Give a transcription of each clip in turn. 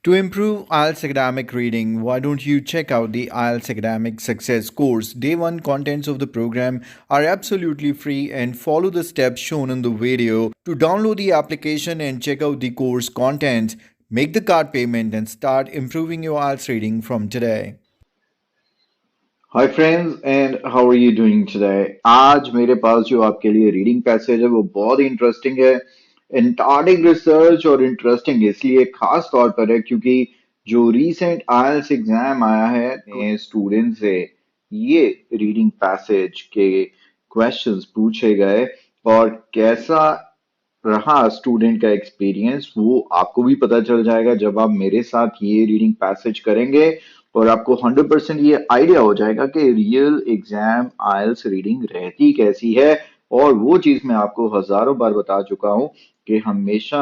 To improve IELTS academic reading, why don't you check out the IELTS Academic Success course? Day 1 contents of the program are absolutely free and follow the steps shown in the video to download the application and check out the course content. Make the card payment and start improving your IELTS reading from today. Hi friends and how are you doing today. आज मेरे पास जो आपके लिए reading passage है वो बहुत ही interesting है। Antarctic research और इंटरेस्टिंग इसलिए खास तौर पर है क्योंकि जो रीसेंट आईएलटीएस एग्जाम आया है स्टूडेंट से ये रीडिंग पैसेज के क्वेश्चंस पूछे गए और कैसा रहा स्टूडेंट का एक्सपीरियंस वो आपको भी पता चल जाएगा जब आप मेरे साथ ये रीडिंग पैसेज करेंगे और आपको 100% ये आइडिया हो जाएगा कि रियल एग्जाम आइल्स रीडिंग रहती कैसी है। और वो चीज मैं आपको हजारों बार बता चुका हूं कि हमेशा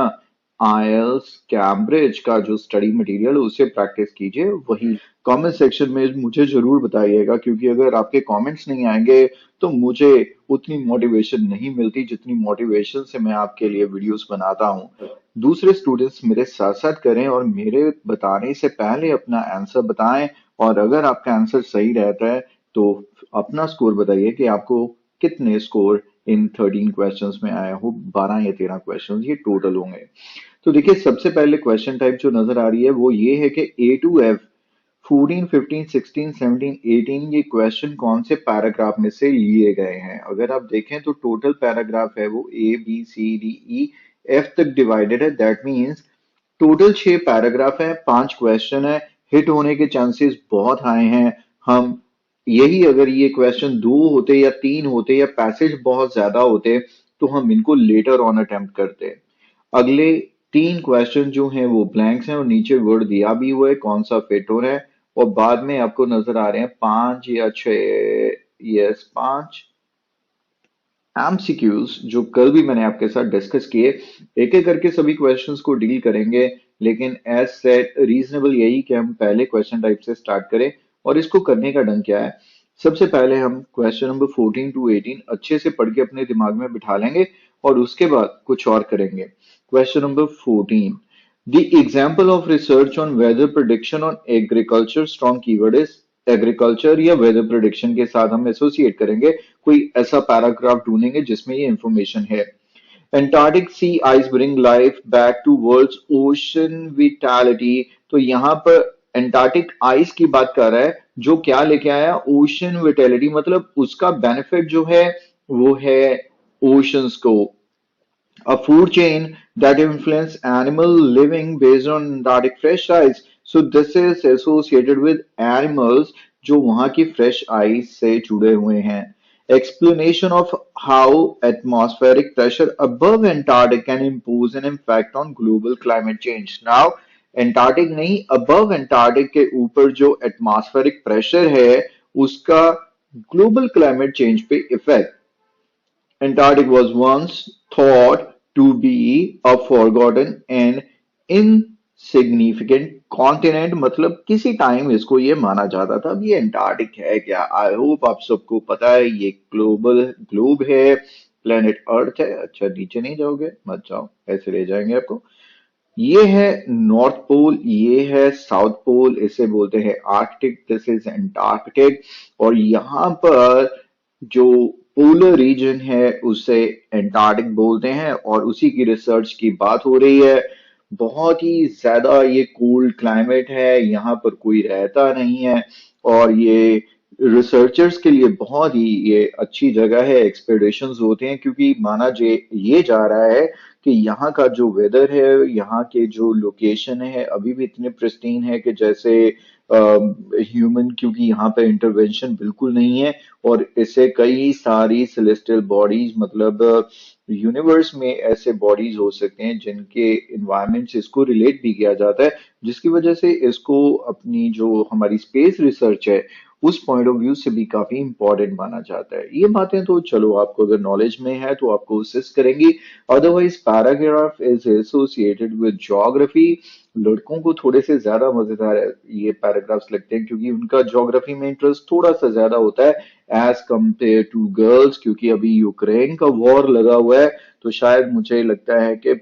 आइल्स कैम्ब्रिज का जो स्टडी मटेरियल उसे प्रैक्टिस कीजिए। वही कमेंट सेक्शन में मुझे जरूर बताइएगा क्योंकि अगर आपके कमेंट्स नहीं आएंगे तो मुझे उतनी मोटिवेशन नहीं मिलती जितनी मोटिवेशन से मैं आपके लिए वीडियोस बनाता हूं। दूसरे स्टूडेंट्स मेरे साथ साथ करें और मेरे बताने से पहले अपना आंसर बताएं और अगर आपका आंसर सही रहता है तो अपना स्कोर बताइए कि आपको कितने स्कोर इन 13 क्वेश्चंस में आया हो। 12 या 13 क्वेश्चंस ये टोटल होंगे। तो देखिए सबसे पहले क्वेश्चन टाइप जो नजर आ रही है वो ये है कि ए टू एफ 14, 15, 16, 17, 18 ये क्वेश्चन कौन से पैराग्राफ में से लिए गए हैं। अगर आप देखें तो टोटल पैराग्राफ है वो A B C D E F तक डिवाइडेड है। दैट मीन्स टोटल 6 पैराग्राफ है, 5 क्वेश्चन है। हिट होने के चांसेस बहुत हाई हैं। हम यही अगर ये क्वेश्चन 2 होते या 3 होते या पैसेज बहुत ज्यादा होते तो हम इनको लेटर ऑन अटेम्प्ट करते। अगले 3 क्वेश्चन जो हैं वो ब्लैंक्स हैं और नीचे वर्ड दिया भी हुआ है कौन सा फिट हो रहा है। और बाद में आपको नजर आ रहे हैं 5 या 6, यस 5 एमसीक्यूज जो कल भी मैंने आपके साथ डिस्कस किए। एक एक करके सभी क्वेश्चंस को डील करेंगे लेकिन एज सेट रीजनेबल यही कि हम पहले क्वेश्चन टाइप से स्टार्ट करें। और इसको करने का ढंग क्या है, सबसे पहले हम क्वेश्चन नंबर 14 टू 18 अच्छे से पढ़ के अपने दिमाग में बिठा लेंगे और उसके बाद कुछ और करेंगे। Question number 14, the example of research on whether prediction on agriculture, strong keyword is agriculture या वेदर प्रिडिक्शन के साथ हम एसोसिएट करेंगे। कोई ऐसा पैराग्राफ ढूंढेंगे जिसमें ये इंफॉर्मेशन है। Antarctic sea ice bring life back to world's ocean vitality. तो यहाँ पर एंटार्क्टिक आइस की बात कर रहा है जो क्या लेके आया, ओशन विटालिटी, मतलब उसका बेनिफिट जो है वो है ओशंस को। A food chain that influence animal living based on Antarctic fresh ice. So this is associated with animals जो वहां की fresh ice से जुड़े हुए हैं। Explanation of how atmospheric pressure above Antarctic can impose an impact on global climate change. Now Antarctic नहीं, above Antarctic के ऊपर जो atmospheric pressure है उसका global climate change पे effect। Antarctic was once thought to be a forgotten and insignificant continent, मतलब किसी time इसको ये माना जाता था। अब ये एंटार्क्टिक है क्या? आई होप आप सबको पता है ये ग्लोब है, प्लेनेट अर्थ है। अच्छा नीचे नहीं जाओगे, मत जाओ, ऐसे ले जाएंगे आपको। ये है नॉर्थ पोल, ये है साउथ पोल, इसे बोलते हैं आर्कटिक, दिस इज एंटार्क्टिक। और यहाँ पर जो पोलर रीजन है उसे एंटार्क्टिक बोलते हैं और उसी की रिसर्च की बात हो रही है। बहुत ही ज्यादा ये कोल्ड क्लाइमेट है, यहाँ पर कोई रहता नहीं है और ये रिसर्चर्स के लिए बहुत ही ये अच्छी जगह है। एक्सपेडिशंस होते हैं क्योंकि माना ये जा रहा है कि यहाँ का जो वेदर है, यहाँ के जो लोकेशन है अभी भी इतने प्रिस्टीन है कि जैसे ह्यूमन, क्योंकि यहाँ पे इंटरवेंशन बिल्कुल नहीं है और इससे कई सारी सेलेस्टियल बॉडीज, मतलब यूनिवर्स में ऐसे बॉडीज हो सकते हैं जिनके इन्वायरमेंट से इसको रिलेट भी किया जाता है, जिसकी वजह से इसको अपनी जो हमारी स्पेस रिसर्च है उस पॉइंट ऑफ व्यू से भी काफी इंपॉर्टेंट माना जाता है। ये बातें तो चलो आपको अगर नॉलेज में है तो आपको असिस्ट करेंगी। Otherwise paragraph is associated with geography. लड़कों को थोड़े से ज्यादा मजेदार ये पैराग्राफ्स लगते हैं क्योंकि उनका ज्योग्राफी में इंटरेस्ट थोड़ा सा ज्यादा होता है एज कंपेयर टू गर्ल्स, क्योंकि अभी यूक्रेन का वॉर लगा हुआ है तो शायद मुझे लगता है कि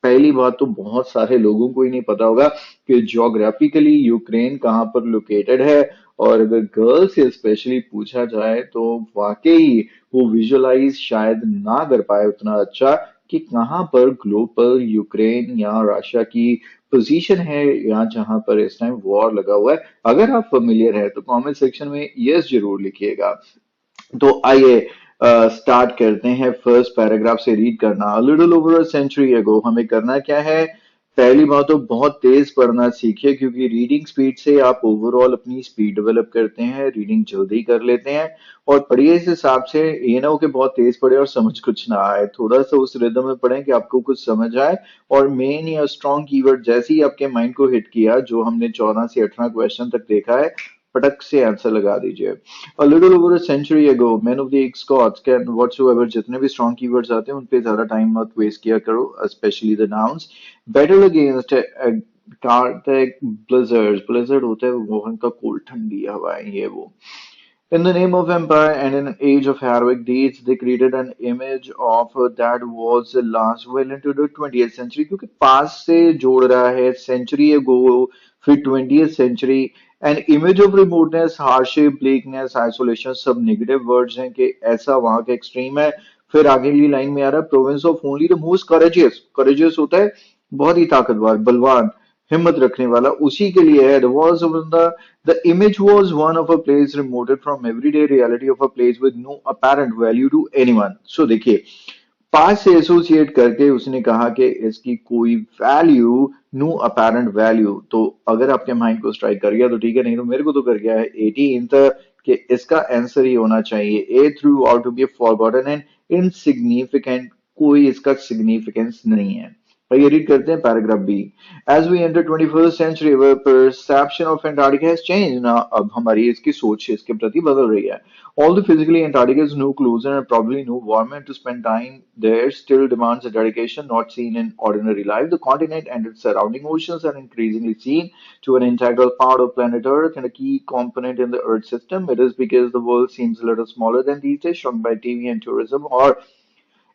पहली बात तो बहुत सारे लोगों को ही नहीं पता होगा कि ज्योग्राफिकली यूक्रेन कहाँ पर लोकेटेड है। और अगर गर्ल्स से स्पेशली पूछा जाए तो वाकई वो विजुअलाइज शायद ना कर पाए उतना अच्छा कि कहाँ पर ग्लोब पर यूक्रेन या रशिया की पोजीशन है, या जहां पर इस टाइम वॉर लगा हुआ है। अगर आप फेमिलियर है तो कमेंट सेक्शन में यस जरूर लिखिएगा। तो आइए स्टार्ट करते हैं फर्स्ट पैराग्राफ से रीड करना। Little over a century ago, हमें करना क्या है? पहली बात तो बहुत तेज पढ़ना सीखिए, क्योंकि रीडिंग स्पीड से आप ओवरऑल अपनी स्पीड डेवलप करते हैं, रीडिंग जल्दी कर लेते हैं। और पढ़िए इस हिसाब से, ये ना हो कि बहुत तेज पढ़े और समझ कुछ ना आए, थोड़ा सा उस रिदम में पढ़ें कि आपको कुछ समझ आए। और मेन या स्ट्रॉन्ग कीवर्ड जैसे ही आपके माइंड को हिट किया, जो हमने 14 से 18 क्वेश्चन तक देखा है, पटक से आंसर लगा दीजिए। A little over a century ago, men of the Scots can whatsoever, जितने भी strong keywords आते हैं उन पे ज्यादा टाइम मत वेस्ट किया करो, especially the nouns. Battle against Arctic blizzards. Blizzard होता है वो, उनका कोल्ड ठंडी हवाएं, ये वो। In the name of empire and in an age of heroic deeds, they created an image of that was last well into the 20th century, क्योंकि पास से जोड़ रहा है century ago, फिर 20th century, and image of remoteness, hardship, bleakness, isolation, सब negative words हैं कि ऐसा वहां का एक्सट्रीम है। फिर आगे की लाइन में आ रहा है, province of only the most courageous. Courageous होता है बहुत ही ताकतवर, बलवान, हिम्मत रखने वाला, उसी के लिए है। The image was one of a place remoted from everyday reality of a place with no apparent value to anyone. So देखिए, पास से एसोसिएट करके उसने कहा कि इसकी कोई वैल्यू, नो अपेरेंट वैल्यू। तो अगर आपके माइंड को स्ट्राइक कर गया तो ठीक है, नहीं तो मेरे को तो कर गया है 18th कि इसका आंसर ही होना चाहिए A, throughout to be forgotten and insignificant. कोई इसका सिग्निफिकेंस नहीं है। आइए रीड करते हैं paragraph B. As we enter 21st century, perception of Antarctica has change ना, अब हमारी इसकी सोच इसके प्रति बदल रही है। Although physically Antarctica is no closer and probably no warmer, to spend time there still demands a dedication not seen in ordinary life. The continent and its surrounding oceans are increasingly seen to an integral part of planet Earth and a key component in the Earth system. It is because the world seems a little smaller than these days, shrunk by TV and tourism, or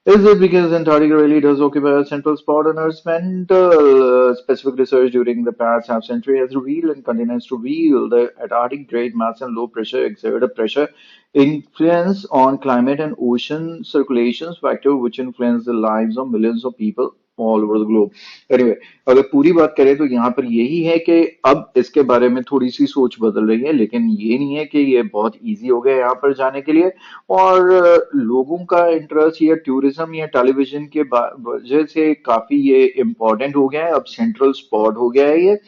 is it because Antarctica really does occupy a central spot on Earth's mantle? Specific research during the past half century has revealed and continues to reveal the Antarctic great mass and low pressure exert a pressure influence on climate and ocean circulations factor which influence the lives of millions of people all over the globe. Anyway, अगर पूरी बात करें तो यहाँ पर यही है कि अब इसके बारे में थोड़ी सी सोच बदल रही है, लेकिन ये नहीं है कि ये बहुत इजी हो गया यहाँ पर जाने के लिए। और लोगों का इंटरेस्ट या टूरिज्म या टेलीविजन के वजह से काफी ये इम्पोर्टेंट हो गया है, अब सेंट्रल स्पॉट हो गया है ये।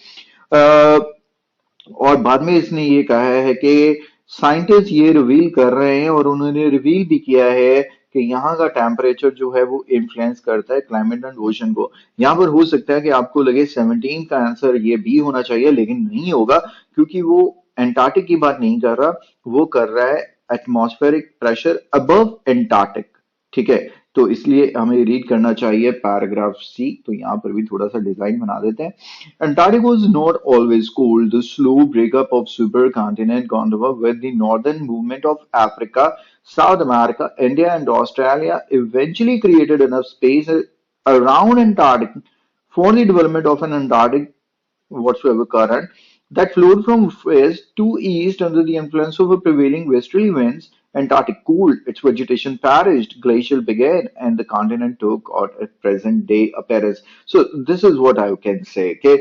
और बाद में इसने ये कहा है कि साइंटिस्ट ये रिवील कर रहे हैं, और उन्होंने रिवील भी किया है कि यहाँ का टेम्परेचर जो है वो इन्फ्लुएंस करता है क्लाइमेट एंड ओशन को। यहाँ पर हो सकता है कि आपको लगे 17 का आंसर ये बी होना चाहिए, लेकिन नहीं होगा, क्योंकि वो एंटार्क्टिक की बात नहीं कर रहा, वो कर रहा है एटमॉस्फेरिक प्रेशर अबव एंटार्क्टिक। ठीक है, तो इसलिए हमें रीड करना चाहिए पैराग्राफ सी। तो यहाँ पर भी थोड़ा सा डिजाइन बना देते हैं। Antarctica was not always cold. The slow breakup of supercontinent Gondwana with the northern movement of Africa, South America, India, and Australia eventually created enough space around Antarctica for the development of an Antarctic whatsoever current that flowed from west to east under the influence of a prevailing westerly winds. Antarctic cooled, its vegetation perished, glacial began, and the continent took on its present day appearance. So this is what I can say कि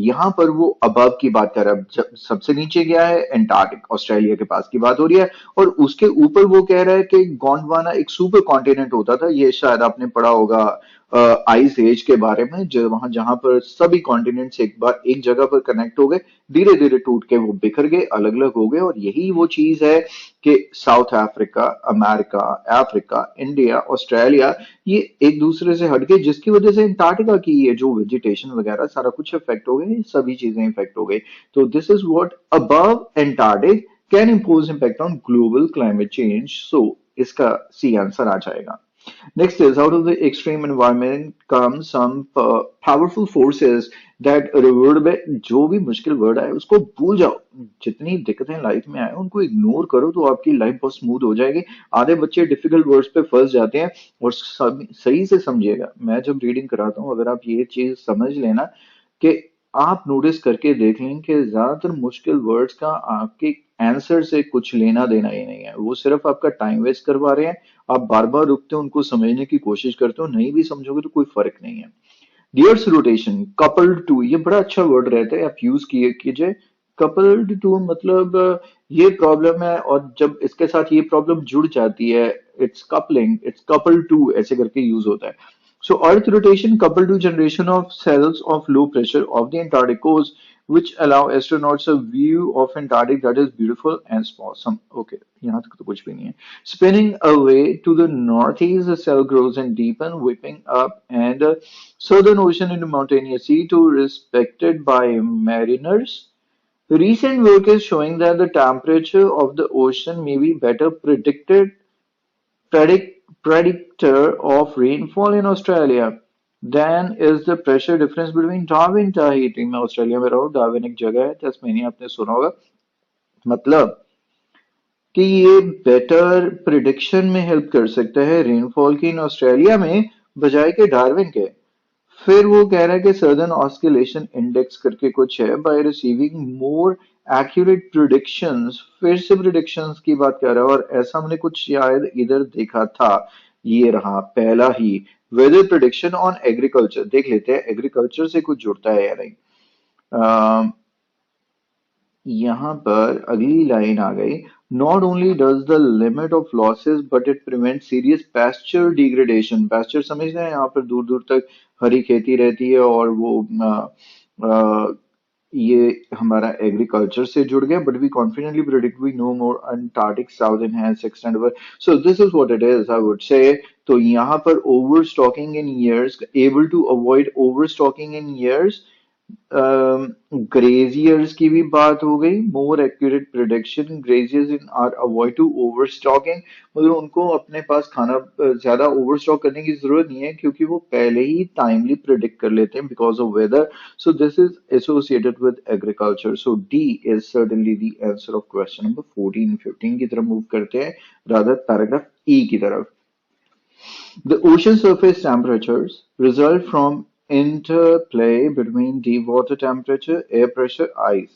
यहाँ पर वो above की बात कर रहा है, सबसे नीचे गया है एंटार्क्टिक, ऑस्ट्रेलिया के पास की बात हो रही है। और उसके ऊपर वो कह रहा है कि गोंडवाना एक सुपर कॉन्टिनेंट होता था, ये शायद आपने पढ़ा होगा आइस एज के बारे में, जहां जहां पर सभी कॉन्टिनेंट्स एक बार एक जगह पर कनेक्ट हो गए, धीरे धीरे टूट के वो बिखर गए, अलग अलग हो गए। और यही वो चीज है कि south Africa, America, Africa, India, Australia, ये एक दूसरे से हट गए, जिसकी वजह से अंटार्कटिका की ये जो वेजिटेशन वगैरह सारा कुछ इफेक्ट हो गए, सभी चीजें इफेक्ट हो गई। तो this is what above Antarctic can impose impact on global climate change. So इसका सी आंसर आ जाएगा। Next is out of the extreme environment comes some powerful forces that reward में जो भी मुश्किल वर्ड आए उसको भूल जाओ। जितनी दिक्कतें लाइफ में आए उनको इग्नोर करो तो आपकी लाइफ बहुत स्मूथ हो जाएगी। आधे बच्चे डिफिकल्ट वर्ड्स पे फंस जाते हैं और सही से समझिएगा, मैं जब रीडिंग कराता हूँ अगर आप ये चीज समझ लेना कि आप नोटिस करके देख लें कि ज्यादातर मुश्किल वर्ड्स का आपके आंसर से कुछ लेना देना ही नहीं है, वो सिर्फ आपका टाइम वेस्ट करवा रहे हैं। आप बार बार रुकते हो उनको समझने की कोशिश करते हो, नहीं भी समझोगे तो कोई फर्क नहीं है। डियर्स रोटेशन कपल्ड टू, ये बड़ा अच्छा वर्ड रहता है, आप यूज किए कीजिए। कपल्ड टू मतलब ये प्रॉब्लम है और जब इसके साथ ये प्रॉब्लम जुड़ जाती है, it's coupling, it's coupled to ऐसे करके यूज होता है। So Earth rotation coupled to generation of cells of low pressure of the Antarctic coast, which allow astronauts a view of Antarctic that is beautiful and awesome. Okay, यहाँ तक तो कुछ भी नहीं है. Spinning away to the northeast, the cell grows and deepen, whipping up and southern ocean into mountainous sea to respected by mariners. Recent work is showing that the temperature of the ocean may be better predictor of rainfall in Australia then is the pressure difference between Darwin and Tahiti. मैं Australia में रहा हूँ, Darwin एक जगह है, तस्मेनिया आपने सुना होगा। मतलब कि ये बेटर प्रिडिक्शन में हेल्प कर सकता है रेनफॉल की इन ऑस्ट्रेलिया में बजाय के डार्विन के। फिर वो कह रहा है कि सदर्न ऑस्किलेशन इंडेक्स करके कुछ है by receiving more accurate predictions, फिर से प्रिडिक्शंस की बात कर रहा है और ऐसा हमने कुछ शायद इधर देखा था। ये रहा पहला ही, वेदर प्रिडिक्शन ऑन एग्रीकल्चर, देख लेते हैं एग्रीकल्चर से कुछ जुड़ता है या नहीं। यहाँ पर अगली लाइन आ गई, not only does the limit of losses but it prevent serious pasture degradation. Pasture समझ रहे हैं, यहाँ पर दूर दूर तक हरी खेती रहती है और वो आ, ये हमारा एग्रीकल्चर से जुड़ गया, but we confidently predict we no more Antarctic south enhance extend over, so this is what it is I would say. तो यहाँ पर overstocking in years, able to avoid overstocking in years, graziers की भी बात हो गई, more accurate prediction, graziers in are avoid to overstocking, मतलब उनको अपने पास खाना ज्यादा ओवर स्टॉक करने की जरूरत नहीं है क्योंकि वो पहले ही टाइमली प्रिडिक्ट कर लेते हैं because of weather. So this is associated with agriculture, so D is certainly the answer of question number 14 15 की तरफ मूव करते हैं, रादर पैराग्राफ ई की तरफ। The ocean surface temperatures result from interplay between deep water temperature, air pressure, ice.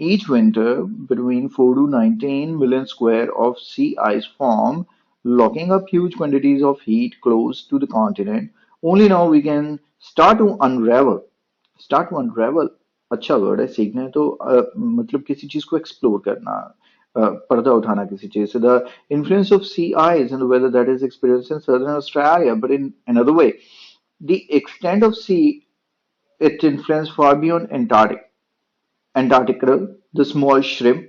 Each winter, between 4 to 19 million square of sea ice form, locking up huge quantities of heat close to the continent. Only now we can start to unravel, अच्छा word है, सीखना है तो मतलब किसी चीज को explore करना, पर्दा उठाना किसी चीज से। The influence of sea ice and weather that is experience in southern Australia but in another way, the extent of sea it influence far beyond Antarctic, Antarctica, the small shrimp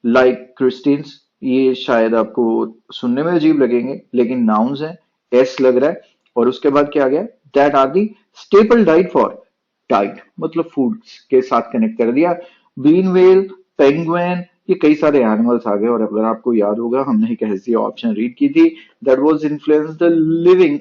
like crustaceans, ये शायद आपको सुनने में अजीब लगेंगे लेकिन nouns हैं, S लग रहा है। और उसके बाद क्या आ गया, that are the staple diet for, diet मतलब फूड के साथ कनेक्ट कर दिया। बीन वेल, पेंगुइन, ये कई सारे एनिमल्स आ गए और अगर आपको याद होगा हमने एक ऐसी ऑप्शन रीड की थी that was influence the living,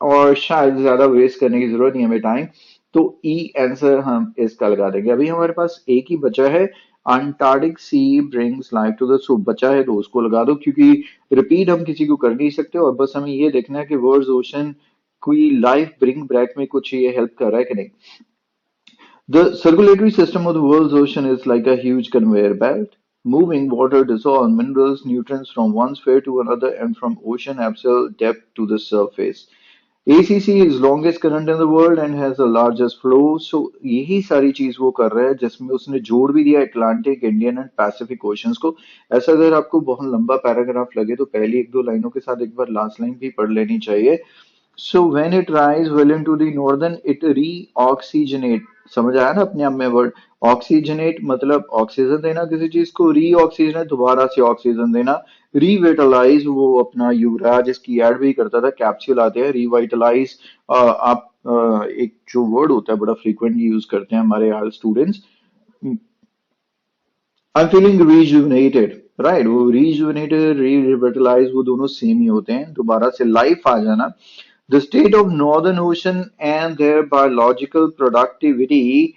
और शायद ज्यादा वेस्ट करने की जरूरत नहीं है हमें टाइम, तो ई आंसर हम इसका लगा देंगे। अभी हमारे पास एक ही बचा है, Antarctic sea brings life to the soup, बचा है तो उसको लगा दो क्योंकि रिपीट हम किसी को कर नहीं सकते और बस हमें ये देखना है कि वर्ल्ड ओशन कोई लाइफ ब्रिंग बैक में कुछ ये हेल्प कर रहा है कि नहीं। The circulatory system of the world's ocean is like a huge conveyor belt, moving water, dissolved minerals, nutrients from one sphere to another and from ocean absolute depth to the surface. ACC is longest current in the world and has the largest flow. So यही सारी चीज वो कर रहा है जिसमें उसने जोड़ भी दिया Atlantic, Indian and Pacific oceans को। ऐसा अगर आपको बहुत लंबा पैराग्राफ लगे तो पहली एक दो लाइनों के साथ एक बार लास्ट लाइन भी पढ़ लेनी चाहिए। So when it rise well into the northern, it reoxygenate, समझ आया ना अपने आप में वर्ड, ऑक्सीजनेट मतलब ऑक्सीजन देना किसी चीज को, रीऑक्सीजनेट दोबारा से ऑक्सीजन देना, रिविटलाइज वो अपना युवराज इसकी एड भी करता था, कैप्सूल आते हैं रिवाइटलाइज। आप एक जो वर्ड होता है बड़ा फ्रीक्वेंटली यूज करते हैं हमारे students, I am feeling rejuvenated, right, वो रीजुवेनेटेड रिविटलाइज वो दोनों सेम ही होते हैं, दोबारा से लाइफ आ जाना। The state of northern ocean and their biological productivity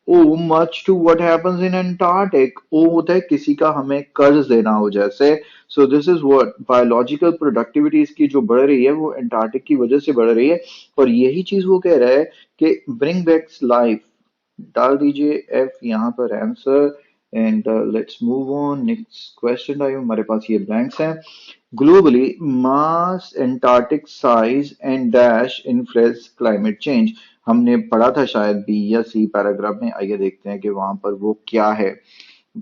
owe much to what happens in Antarctic. Owe होता है किसी का हमें कर्ज देना हो जैसे। So this is what biological productivity इसकी जो बढ़ रही है वो अंटार्कटिक की वजह से बढ़ रही है। और यही चीज वो कह रहा है कि ब्रिंग बैक लाइफ। डाल दीजिए एफ यहाँ पर answer. And let's move on next question. आइए हमारे पास ये ब्लैंक्स हैं। Globally mass Antarctic size and dash influence climate change. हमने पढ़ा था शायद बी या सी पैराग्राफ में। आइए देखते हैं कि वहां पर वो क्या है।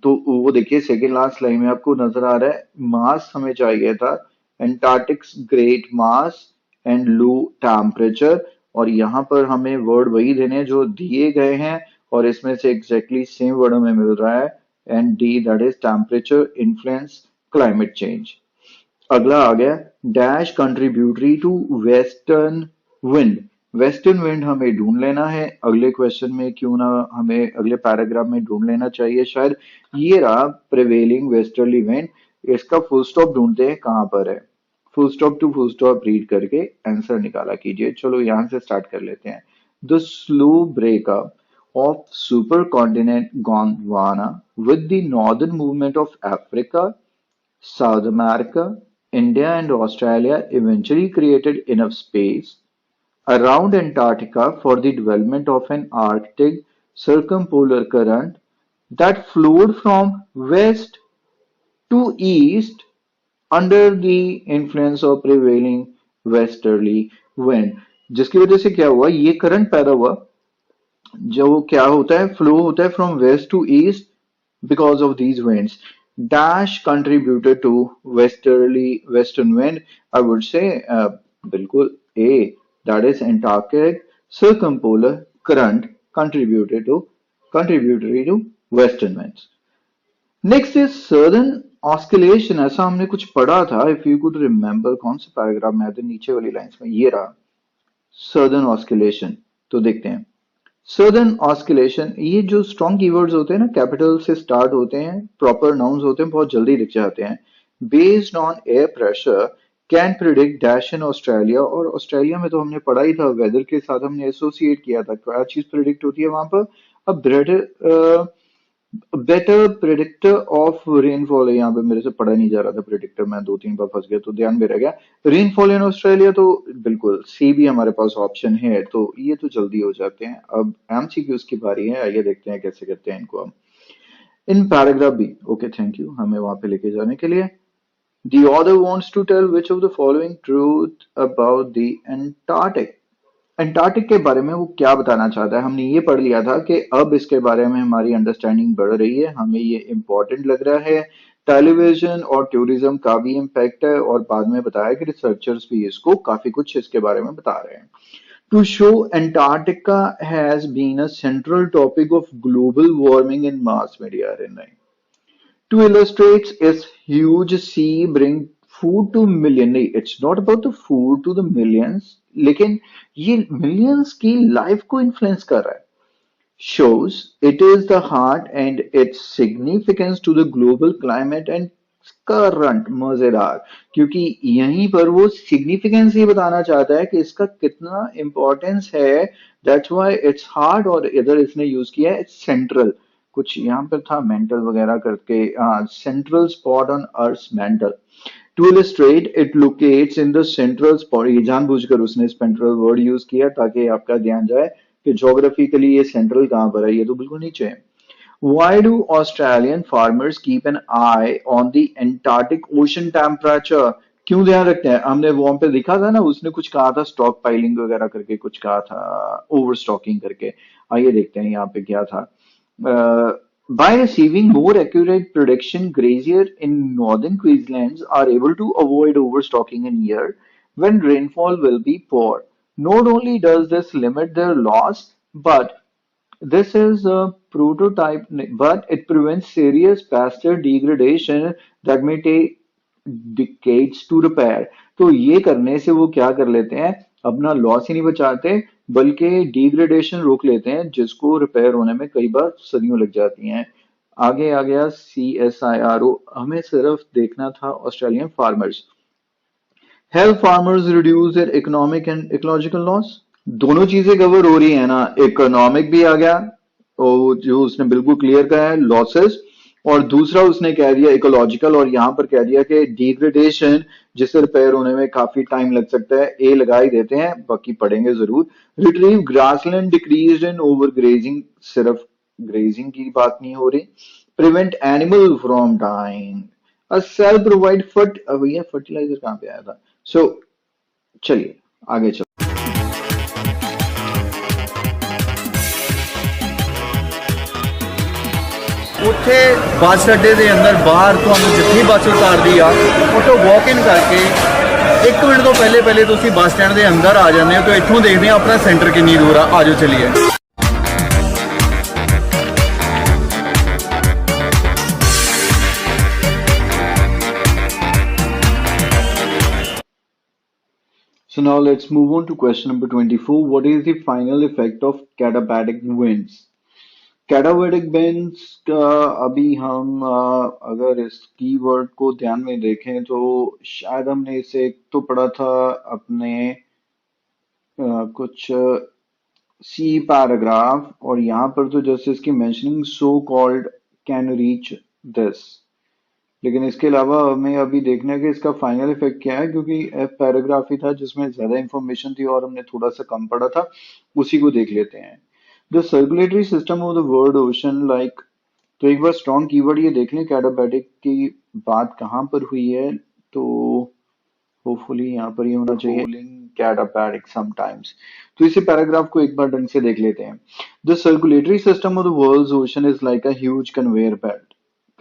तो वो देखिए सेकेंड लास्ट लाइन में आपको नजर आ रहा है मास हमें चाहिए था। Antarctic's great mass and low temperature. और यहाँ पर हमें वर्ड वही देने हैं जो दिए गए हैं। और इसमें से एग्जैक्टली सेम वर्ड हमें मिल रहा है। And D that is temperature influence climate change. अगला आ गया dash contributory to western wind. Western wind हमें ढूंढ लेना है अगले क्वेश्चन में, क्यों ना हमें अगले पैराग्राफ में ढूंढ लेना चाहिए शायद। ये रहा प्रिवेलिंग वेस्टर्ली विंड। इसका फुल स्टॉप ढूंढते हैं कहां पर है। Full stop to full stop read करके आंसर निकाला कीजिए। चलो यहां से स्टार्ट कर लेते हैं। The slow breakup of supercontinent Gondwana with the northern movement of Africa, South America, India and Australia eventually created enough space around Antarctica for the development of an Arctic circumpolar current that flowed from west to east under the influence of prevailing westerly wind। जिसकी वजह से क्या हुआ, ये current पैदा हुआ जो क्या होता है, फ्लो होता है from west to east because of these winds. Dash contributed to western wind. I would say बिल्कुल A, that is Antarctic circumpolar current contributed to contributory to western winds. Next is southern oscillation। ऐसा हमने कुछ पढ़ा था, if you could remember कौन से paragraph में आते नीचे वाली लाइंस में, ये रहा southern oscillation। तो देखते हैं सदर्न ऑस्किलेशन। ये जो स्ट्रॉन्ग कीवर्ड्स होते हैं ना, कैपिटल से स्टार्ट होते हैं, प्रॉपर नाउन्स होते हैं, बहुत जल्दी लिख जाते हैं। Based on air pressure can predict dash in Australia. और ऑस्ट्रेलिया में तो हमने पढ़ा ही था, वेदर के साथ हमने एसोसिएट किया था, क्या चीज प्रिडिक्ट होती है वहां पर। अब बेटर प्रिडिक्टर ऑफ रेनफॉल है, यहाँ पे मेरे से पढ़ा नहीं जा रहा था प्रिडिक्टर, मैं दो तीन बार फंस गया तो ध्यान में रह गया। रेनफॉल इन ऑस्ट्रेलिया तो बिल्कुल सी भी हमारे पास ऑप्शन है, तो ये तो जल्दी हो जाते हैं। अब एमसीक्यूज की बारी है, आइए देखते हैं कैसे करते हैं इनको हम। In paragraph B, okay thank you हमें वहां पे लेके जाने के लिए। The author wants to tell which of the following truth about the Antarctic। Antarctic के बारे में वो क्या बताना चाहता है। हमने ये पढ़ लिया था कि अब इसके बारे में हमारी अंडरस्टैंडिंग बढ़ रही है, हमें ये इम्पोर्टेंट लग रहा है। टेलीविजन और टूरिज्म का भी इम्पैक्ट है, और बाद में बताया कि रिसर्चर्स भी इसको काफी कुछ इसके बारे में बता रहे हैं। To show Antarctica has been a central topic of global warming in mass media. To illustrate its huge sea bring food to million, नहीं it's not about the food to the millions, लेकिन ये millions की life को influence कर रहा है। Shows it is the heart and its significance to the global climate and current। मजेदार, क्योंकि यहीं पर वो significance ये बताना चाहता है कि इसका कितना importance है। That's why it's hard, और इधर इसने यूज किया है it's central। कुछ यहाँ पर था मेंटल वगैरह करके, हाँ central spot on earth mantle. To illustrate it locates in the central spot. ये जानबूझकर उसने सेंट्रल वर्ड यूज किया ताकि आपका ध्यान जाए कि ज्योग्राफिकली ये सेंट्रल कहाँ पर है, ये तो बिल्कुल नीचे है। Why do Australian farmers keep an eye on the Antarctic ocean temperature? क्यों ध्यान रखते हैं, हमने वहां पे दिखा था ना, उसने कुछ कहा था स्टॉक पाइलिंग वगैरह करके, कुछ कहा था ओवर स्टॉकिंग करके। आइए देखते हैं यहाँ पे क्या था। By receiving more accurate prediction, graziers in northern Queensland are able to avoid overstocking in year when rainfall will be poor. Not only does this limit their loss, but this is a prototype, but it prevents serious pasture degradation that may take decades to repair। तो ये करने से वो क्या कर लेते हैं, अपना लॉस ही नहीं बचाते बल्कि डिग्रेडेशन रोक लेते हैं, जिसको रिपेयर होने में कई बार सदियों लग जाती हैं। आगे आ गया CSIRO, हमें सिर्फ देखना था Australian farmers. Help farmers reduce their economic and ecological loss. दोनों चीजें कवर हो रही है ना, इकोनॉमिक भी आ गया और जो उसने बिल्कुल क्लियर कहा है लॉसेस, और दूसरा उसने कह दिया इकोलॉजिकल, और यहाँ पर कह दिया कि डिग्रेडेशन जिससे रिपेयर होने में काफी टाइम लग सकता है। ए लगा ही देते हैं, बाकी पढ़ेंगे जरूर। Retrieve grassland decrease in overgrazing, सिर्फ ग्रेजिंग की बात नहीं हो रही। Prevent animal from dying, a sale provide fat, भैया फर्टिलाइजर कहाँ पे आया था। सो चलिए आगे चलो। ਉੱਥੇ ਬੱਸ ਅੱਡੇ ਦੇ ਅੰਦਰ ਬਾਹਰ ਤੁਹਾਨੂੰ ਜਿੱਥੇ ਬੱਸ ਉਤਾਰਦੀ ਆ ਉੱਥੋਂ ਵਾਕ ਇਨ ਕਰਕੇ 1 ਮਿੰਟ ਤੋਂ ਪਹਿਲੇ ਪਹਿਲੇ ਤੁਸੀਂ ਬੱਸ ਸਟੈਂਡ ਦੇ ਅੰਦਰ ਆ ਜਾਂਦੇ ਹੋ। ਤੇ ਇੱਥੋਂ ਦੇਖਦੇ ਆ ਆਪਣਾ ਸੈਂਟਰ ਕਿੰਨੀ ਦੂਰ ਆ। ਆਜੋ ਚਲੀਏ। So now let's move on to question number 24. What is the final effect of katabatic winds? कैटाबैटिक winds का अभी हम अगर इस कीवर्ड को ध्यान में देखें तो शायद हमने इसे एक तो पढ़ा था अपने कुछ सी पैराग्राफ, और यहाँ पर तो जस्ट इसकी mentioning so called can reach this. लेकिन इसके अलावा हमें अभी देखना है कि इसका फाइनल इफेक्ट क्या है, क्योंकि एफ पैराग्राफ ही था जिसमें ज्यादा इंफॉर्मेशन थी और हमने थोड़ा सा कम पढ़ा था, उसी को देख लेते हैं। The circulatory system of the world ocean like, तो एक बार स्ट्रॉन्ग कीवर्ड ये देख लें कैटाबैटिक की बात कहाँ पर हुई है, तो होपफुली यहाँ पर ये होना चाहिए कैटाबैटिक समटाइम्स। तो इसी पैराग्राफ को एक बार ढंग से देख लेते हैं। The circulatory system of the world ocean is like a huge conveyor belt,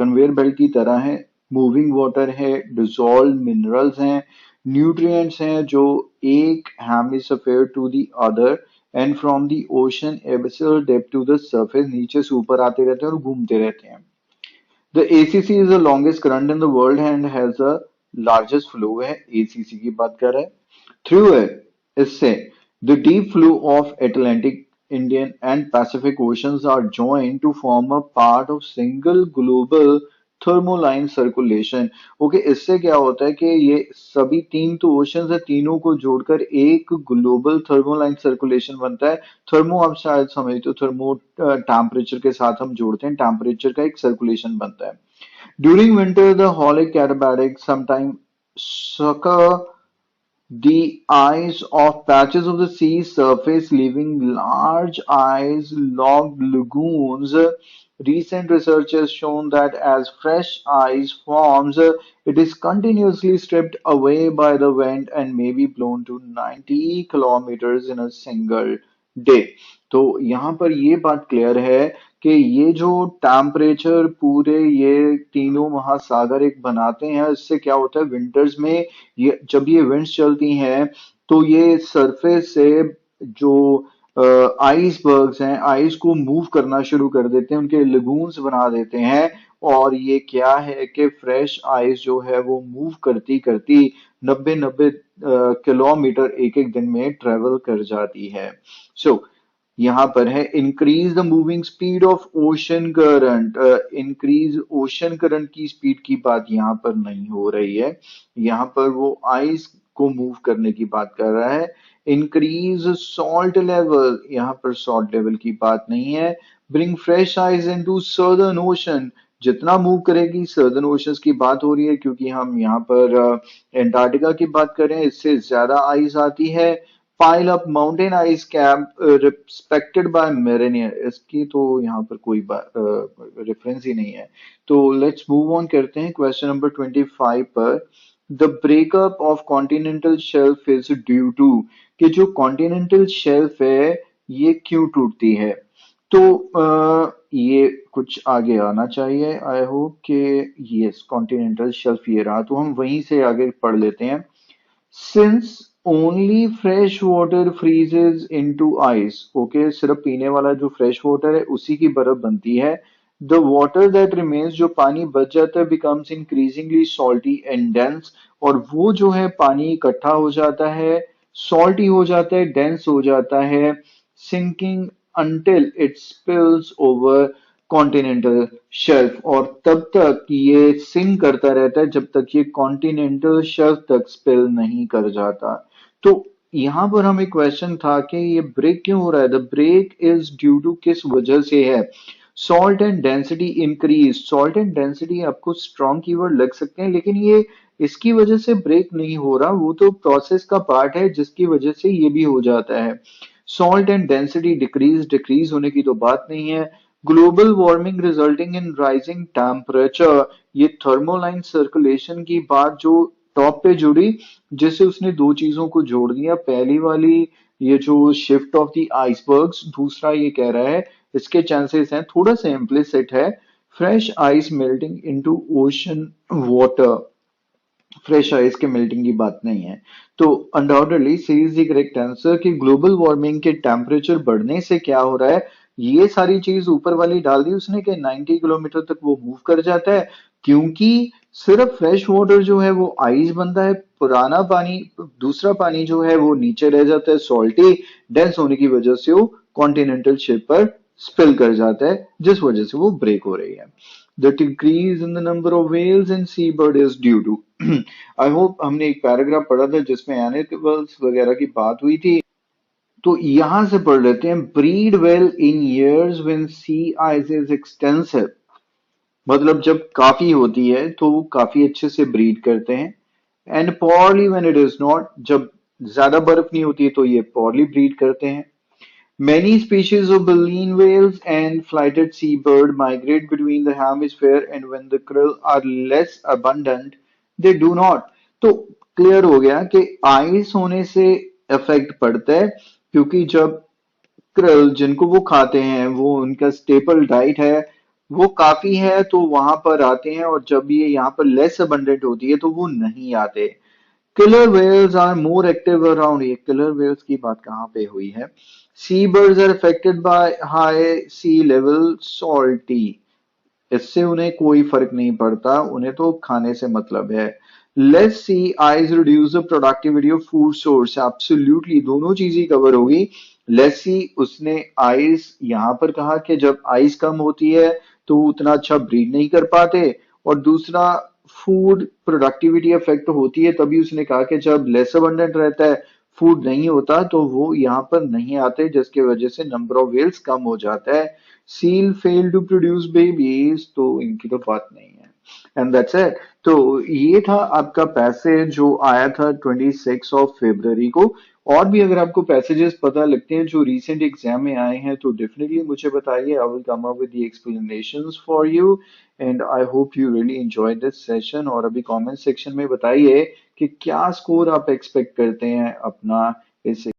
conveyor belt की तरह है। मूविंग वाटर है, डिसॉल्व मिनरल्स हैं, न्यूट्रिएंट्स हैं जो एक hemisphere to the other and from the ocean abyssal depth to the surface, नीचे से ऊपर आते रहते हैं और घूमते रहते हैं। The ACC is the longest current in the world and has the largest flow, है एसीसी की बात कर रहा है। थ्रू है इससे the deep flow of Atlantic, Indian and Pacific oceans are joined to form a part of single global thermoline circulation। Okay, इससे क्या होता है कि ये सभी तीन तो ओशंस है, तीनों को जोड़कर एक ग्लोबल थर्मोलाइन सर्कुलेशन बनता है। थर्मो आप शायद समझते हो, थर्मो टेम्परेचर के साथ हम जोड़ते हैं, टेम्परेचर का एक सर्कुलेशन बनता है। During winter the hollick katabatic sometime sucker the ice of patches of the sea surface, leaving large ice-logged lagoons. Recent research has shown that as fresh ice forms, it is continuously stripped away by the wind and may be blown to 90 kilometers in a single day। तो यहाँ पर ये बात clear है कि ये जो temperature पूरे ये तीनों महासागर एक बनाते हैं, इससे क्या होता है विंटर्स में, ये जब ये विंड्स चलती हैं तो ये सरफेस से जो आइसबर्ग्स हैं आइस को मूव करना शुरू कर देते हैं, उनके लगून्स बना देते हैं। और ये क्या है कि फ्रेश आइस जो है वो मूव करती करती 90 किलोमीटर एक एक दिन में ट्रेवल कर जाती है। सो यहाँ पर है increase the moving speed of ocean current. Increase ocean current की स्पीड की बात यहाँ पर नहीं हो रही है, यहाँ पर वो आइस को मूव करने की बात कर रहा है। इंक्रीज सॉल्ट लेवल, यहाँ पर सॉल्ट लेवल की बात नहीं है। Bring fresh ice into southern ocean, जितना मूव करेगी सदर्न ओशंस की बात हो रही है, क्योंकि हम यहाँ पर एंटार्क्टिका की बात करें इससे ज्यादा आइस आती है। Pile up mountain ice cap respected by mariner, इसकी तो यहाँ पर कोई रेफरेंस ही नहीं है। तो लेट्स मूव ऑन करते हैं क्वेश्चन नंबर 25 पर। The breakup of continental shelf is due to, कि जो कॉन्टिनेंटल शेल्फ है ये क्यों टूटती है। तो ये कुछ आगे आना चाहिए, आई होप कि यस कॉन्टिनेंटल शेल्फ ये रहा, तो हम वहीं से आगे पढ़ लेते हैं। Since only fresh water फ्रीजेज into ice, okay, सिर्फ पीने वाला जो फ्रेश वाटर है उसी की बर्फ बनती है। द वाटर दैट रिमेन्स, जो पानी बच जाता है, becomes increasingly salty and dense, और वो जो है पानी इकट्ठा हो जाता है, सॉल्टी हो जाता है, डेंस हो जाता है, sinking until it spills over continental shelf, और तब तक ये सिंक करता रहता है जब तक ये कॉन्टिनेंटल शेल्फ तक स्पिल नहीं कर जाता। तो यहाँ पर हमें क्वेश्चन था कि ये ब्रेक क्यों हो रहा है, the break is due to किस वजह से है। Salt and density increase, salt and density आपको स्ट्रॉन्ग कीवर्ड लग सकते हैं, लेकिन ये इसकी वजह से ब्रेक नहीं हो रहा, वो तो प्रोसेस का पार्ट है जिसकी वजह से ये भी हो जाता है। Salt and density decrease, decrease होने की तो बात नहीं है। Global warming resulting in rising temperature, ये थर्मोलाइन सर्कुलेशन की बात जो टॉप पे जुड़ी, जिससे उसने दो चीजों को जोड़ दिया। पहली वाली ये जो शिफ्ट ऑफ द आइसबर्ग्स, दूसरा ये कह रहा है इसके चांसेस हैं, थोड़ा सा इम्प्लिसिट है, fresh ice melting into ocean water, fresh ice के मेल्टिंग की बात नहीं है। तो undoubtedly C is the correct answer कि ग्लोबल वार्मिंग के टेम्परेचर बढ़ने से क्या हो रहा है, ये सारी चीज ऊपर वाली डाल दी उसने कि 90 किलोमीटर तक वो मूव कर जाता है, क्योंकि सिर्फ फ्रेश वाटर जो है वो आइस बनता है, पुराना पानी, दूसरा पानी जो है वो नीचे रह जाता है, सॉल्टी डेंस होने की वजह से वो कॉन्टिनेंटल शिप पर स्पिल कर जाता है, जिस वजह से वो ब्रेक हो रही है। The decrease in the number of whales and seabird is due to, I hope हमने एक पैराग्राफ पढ़ा था जिसमें एनिमल्स वगैरह की बात हुई थी, तो यहां से पढ़ लेते हैं। Breed well in years when sea ice is extensive, मतलब जब काफी होती है तो वो काफी अच्छे से ब्रीड करते हैं। And poorly when it is not, जब ज्यादा बर्फ नहीं होती है तो ये poorly ब्रीड करते हैं। Many species of baleen whales and flighted seabird migrate between the hemisphere, and when the krill are less abundant, they do not. तो क्लियर हो गया कि आइस होने से इफेक्ट पड़ता है, क्योंकि जब krill जिनको वो खाते हैं, वो उनका स्टेपल डाइट है, वो काफी है तो वहां पर आते हैं, और जब ये यहाँ पर लेस अबंडेंट होती है तो वो नहीं आते। Killer whales are more active around, ये किलर वेल्स की बात कहाँ पे हुई है। Sea birds are affected by high sea level salty, इससे उन्हें कोई फर्क नहीं पड़ता, उन्हें तो खाने से मतलब है। Let's see eyes reduce the productivity of food source, absolutely दोनों चीजें कवर होगी। लेट्स सी, उसने आइस यहां पर कहा कि जब आइस कम होती है तो वो उतना अच्छा ब्रीड नहीं कर पाते, और दूसरा फूड प्रोडक्टिविटी अफेक्ट होती है, तभी उसने कहा कि जब लेस अबंडेंट रहता है, फूड नहीं होता, तो वो यहाँ पर नहीं आते, जिसके वजह से नंबर ऑफ वेल्स कम हो जाता है। Seal fail to produce babies, तो इनकी तो बात नहीं है। And that's it. तो ये था आपका पैसेज जो आया था 26 को। और भी अगर आपको पैसेजेस पता लगते हैं जो रिसेंट एग्जाम में आए हैं तो डेफिनेटली मुझे बताइए, I will come up with the explanations for you. And I hope you really enjoy this session, और अभी कमेंट सेक्शन में बताइए कि क्या स्कोर आप एक्सपेक्ट करते हैं अपना इस